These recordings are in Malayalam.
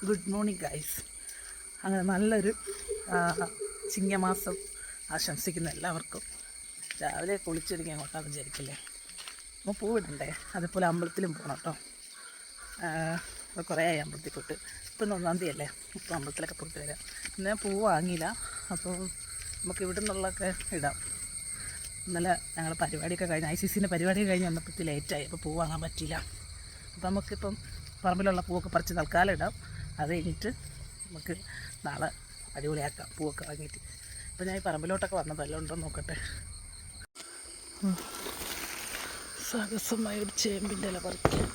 Good morning guys. അങ്ങനെ നല്ലൊരു ചിങ്ങമാസം ആശംസിക്കുന്ന എല്ലാവർക്കും. രാവിലെ കുളിച്ചൊരുങ്ങി അങ്ങോട്ടാന്ന് വിചാരിക്കില്ലേ. അപ്പോൾ പൂവിടണ്ടേ, അതേപോലെ അമ്പലത്തിലും പോകണം കേട്ടോ. ഇപ്പോൾ കുറേ ആയി അമ്പലത്തിൽ പോയിട്ട്. ഇപ്പം 1-ാം തീയതി അല്ലേ, ഇപ്പോൾ അമ്പലത്തിലൊക്കെ പോയിട്ട് വരാം. ഇന്ന് പൂ വാങ്ങിയില്ല, അപ്പോൾ നമുക്ക് ഇവിടെ നിന്നുള്ളതൊക്കെ ഇടാം. ഇന്നലെ ഞങ്ങൾ പരിപാടിയൊക്കെ കഴിഞ്ഞ് ICCൻ്റെ പരിപാടിയൊക്കെ കഴിഞ്ഞ് വന്നപ്പോഴത്തെ ലേറ്റായി, അപ്പോൾ പൂ വാങ്ങാൻ പറ്റിയില്ല. അപ്പോൾ നമുക്കിപ്പം പറമ്പിലുള്ള പൂവൊക്കെ പറിച്ച് തൽക്കാലം ഇടാം. അത് കഴിഞ്ഞിട്ട് നമുക്ക് നാളെ അടിപൊളിയാക്കാം പൂവൊക്കെ വാങ്ങിയിട്ട്. അപ്പോൾ ഞാൻ ഈ പറമ്പിലോട്ടൊക്കെ വന്നതല്ലോ ഉണ്ടോ നോക്കട്ടെ. സാഹസമായ ഒരു ചേമ്പിൻ്റെ ഇല പറിക്കാം.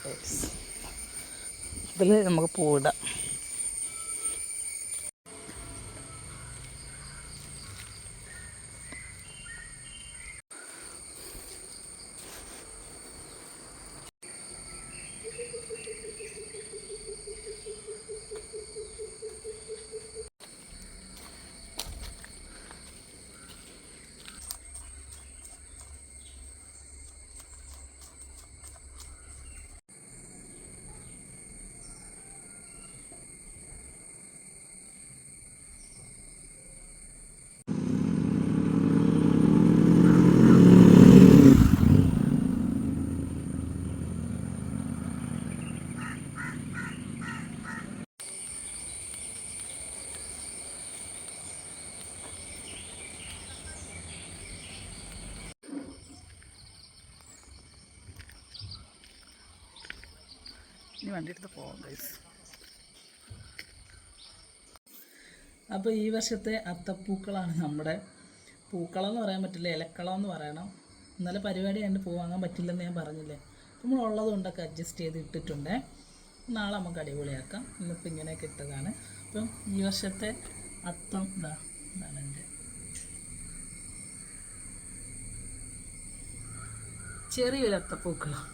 ഇതിൽ നമുക്ക് പൂവിടാം. ഇനി വണ്ടി എടുത്ത് പോകാം ഗൈസ്. അപ്പോൾ ഈ വർഷത്തെ അത്തപ്പൂക്കളാണ് നമ്മുടെ. പൂക്കളം എന്ന് പറയാൻ പറ്റില്ല, ഇലക്കളം എന്ന് പറയണം. ഇന്നലെ പരിപാടി കണ്ട് പൂ വാങ്ങാൻ പറ്റില്ലെന്ന് ഞാൻ പറഞ്ഞില്ലേ. നമ്മൾ ഉള്ളത് കൊണ്ടൊക്കെ അഡ്ജസ്റ്റ് ചെയ്ത് ഇട്ടിട്ടുണ്ട്. നാളെ നമുക്ക് അടിപൊളിയാക്കാം. ഇന്നിപ്പോൾ ഇങ്ങനെയൊക്കെ ഇട്ടതാണ്. അപ്പം ഈ വർഷത്തെ അത്തം ഇതാണ് എൻ്റെ ചെറിയൊരു അത്തപ്പൂക്കളം.